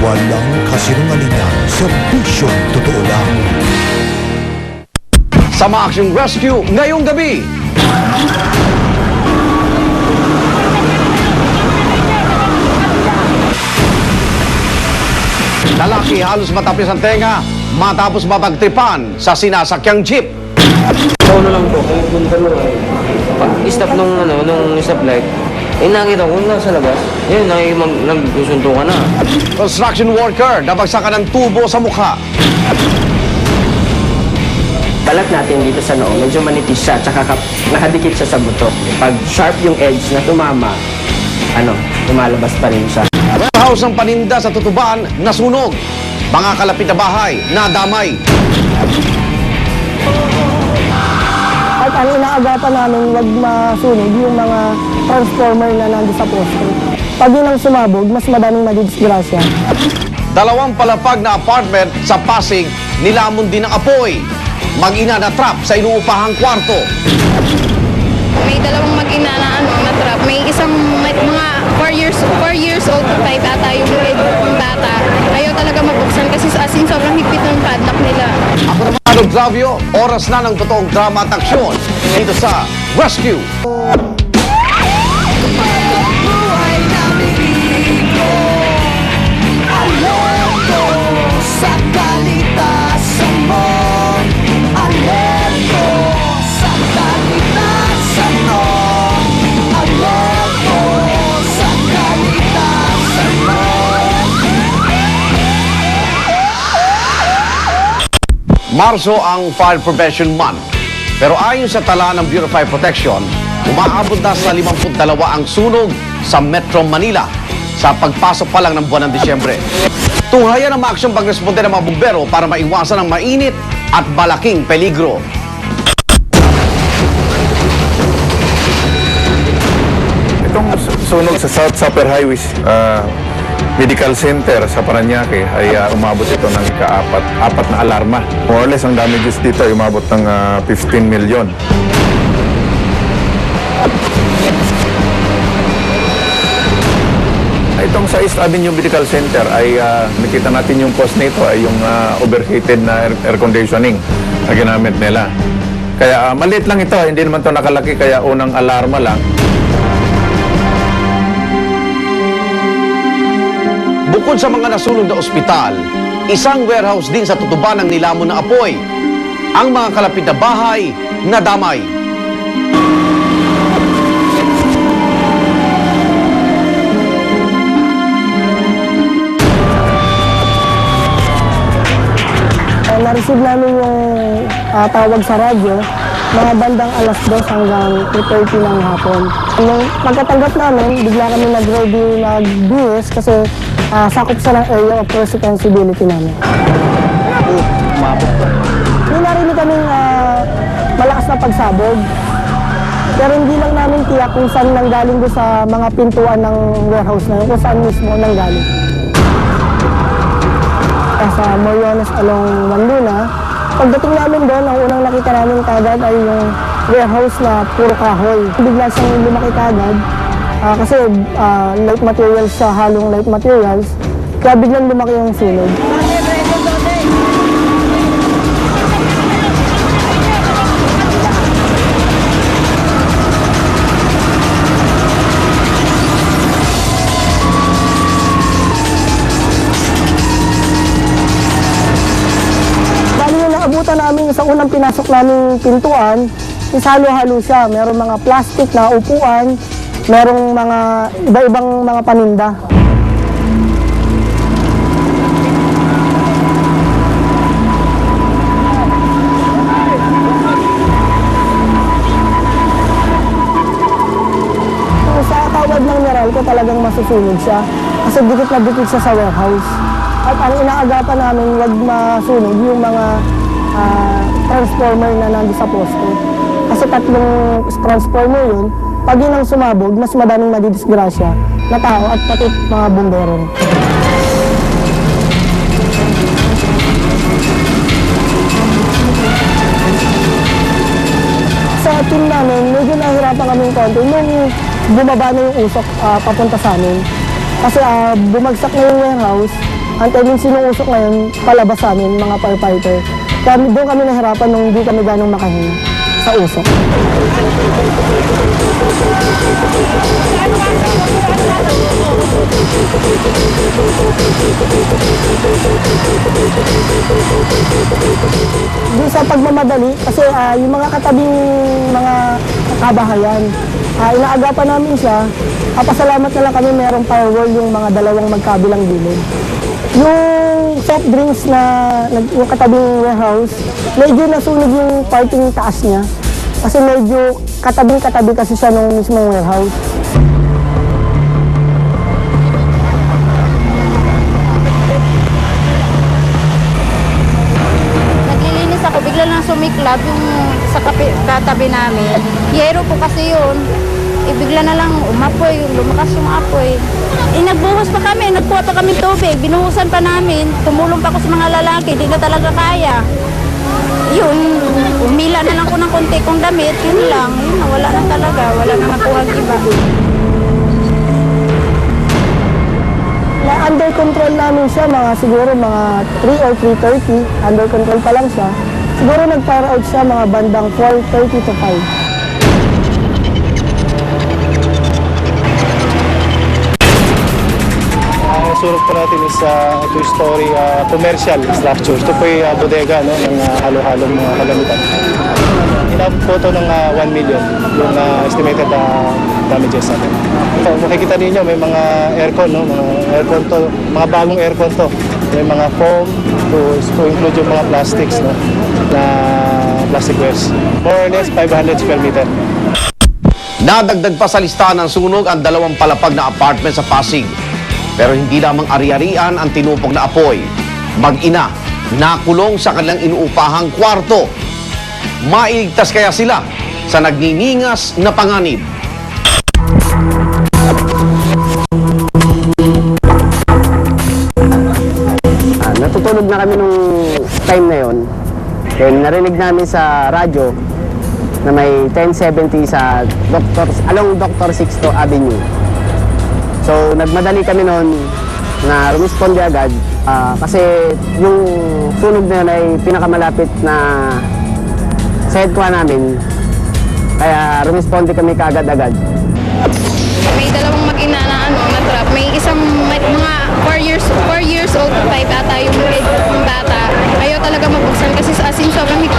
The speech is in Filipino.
Walang kasinungalingan, serbisyong totoo lang. Sama Action Rescue ngayong gabi. Lalaki halos matapis ang tenga matapos mapagtripan sa sinasakyang jeep. Ano lang po, kung pag-stop nung stoplight, nakita ko nasa labas. Yun, nagsusuntukan na. Construction worker nabagsakan ng tubo sa mukha. Balat natin dito sa noo, medyo manipis siya, tsaka nakadikit siya sa buto. Pag sharp yung edge na tumama, lumalabas pa rin siya. Warehouse ng paninda sa Tutuban nasunog. Mga kalapit na bahay nadamay. At ang inaagapan namin wag masunog yung mga transformer na nandun sa poste. Pag yun ang sumabog, mas madaming madidisgrasya. Dalawang palapag na apartment sa Pasig nilamon din ng apoy. Mag-ina na trap sa inuupahang kwarto. May dalawang mag-ina na trap. May isang mga 4 years old kay tata yung bata. Ayaw talaga mabuksan kasi as in sobrang higpit ng padlock nila. Ako naman, Arnold Gravio, oras na ng totoong drama at aksyon dito sa Rescue. Marso ang Fire Prevention Month. Pero ayon sa tala ng Bureau of Fire Protection, umaabot na sa 52 ang sunog sa Metro Manila sa pagpasok pa lang ng buwan ng Disyembre. Tunghayan ang maaksyong pagresponde ng mga bumbero para maiwasan ang mainit at malaking peligro. Itong sunog sa South Supper Highway Medical Center sa Parañaque ay umabot ito ng apat na alarma. More or less ang damages dito ay umabot ng 15 million. Itong sa East Avenue Medical Center ay nakita natin yung post nito ay yung overheated na air conditioning na ginamit nila. Kaya maliit lang ito, hindi naman ito nakalaki kaya unang alarma lang. Bukod sa mga nasunog na ospital, isang warehouse din sa Tutuban ang nilamon ng apoy. Ang mga kalapit na bahay nadamay. Na-receive namin yung tawag sa radyo, mga bandang alas 2 hanggang 2:30 ng hapon. Nung pagkatanggap namin, bigla kami nag-ready mag-BS kasi sakop sa ng area of responsibility namin. May narinig kaming malakas na pagsabog. Pero hindi lang namin tiyak kung saan nanggaling doon sa mga pintuan ng warehouse na yun, kung saan mismo nanggaling. Sa Moriones along Manluna, pagdating namin doon, ang unang nakita namin kagad ay yung warehouse na puro kahoy. Bigla siyang lumaki kagad. Kasi light materials siya, halong light materials, kaya biglang lumaki yung sunog. Bali yung naabutan namin sa unang pinasok naming pintuan, is halo-halo siya. Meron mga plastic na upuan, merong mga iba-ibang mga paninda. Sa tawad ng Meralco talagang masusunog siya kasi dikit na dikit siya sa warehouse. At ang inaagapan namin wag masunog yung mga transformer na nandun sa poste. Kasi 3 transformer yun. Pag yun ang sumabog, mas madaming madidisgrasya na tao at pati mga bumbero. Sa team namin, medyo nahihirapan kaming konti nung bumaba na yung usok papunta sa amin. Kasi bumagsak na yung warehouse, Ang tayong sinuusok ngayon, palabas sa amin, mga firefighter. Kaya doon kami nahirapan nung hindi kami ganong makahinga sa usok. Doon sa pagmamadali, kasi yung mga katabing mga kabahayan, inaagapan namin siya. Pasalamat na lang kami merong firewall yung mga dalawang magkabilang gilid. Yung soft drinks na yung katabing warehouse, medyo nasunog yung parting taas niya. Kasi medyo katabing-katabi kasi siya nung mismong warehouse. Naglilinis ako, bigla lang sumiklab yung sa katabi namin. Yero po kasi yun. Bigla na lang umapoy, lumakas yung apoy. Nagbuhos pa kami, nagkuha pa kami tubig, binuhusan pa namin. Tumulong pa ako sa mga lalaki, di na talaga kaya. Yun, umila na lang ko ng konti kong damit, yun lang. Yun, wala na talaga, wala na nakuhang iba. Under control namin siya, siguro mga 3 or 3:30. Under control pa lang siya. Siguro nag-fire out siya mga bandang 4:30 to 5. Ang sunog po natin is two-story commercial structure. Ito po yung bodega ng halo-halong mga kagamitan. Inabot po ito ng 1 million yung estimated damages natin. So, makikita ninyo may mga aircon, mga aircon to, mga bagong aircon to. May mga foam to include yung mga plastics na plastic wares. More or less 500 square meter. Nadagdag pa sa listahan ng sunog ang 2 palapag na apartment sa Pasig. Pero hindi lamang ari-arian ang tinupok na apoy. Mag-ina, nakulong sa kanilang inuupahang kwarto. Mailigtas kaya sila sa nagniningas na panganib? Natutulog na kami nung time na yon. Then narinig namin sa radyo na may 1070 sa along Dr. Sixto Avenue. So nagmadali kami noon na rumisponde agad kasi yung sunog na yun ay pinakamalapit na sa headquarter namin. Kaya rumisponde kami kaagad-agad. May dalawang mag-ina na na-trap. May isang mga 4 years old, 5 ata yung bata. Ayaw talaga mabuksan kasi as in sobrang higpit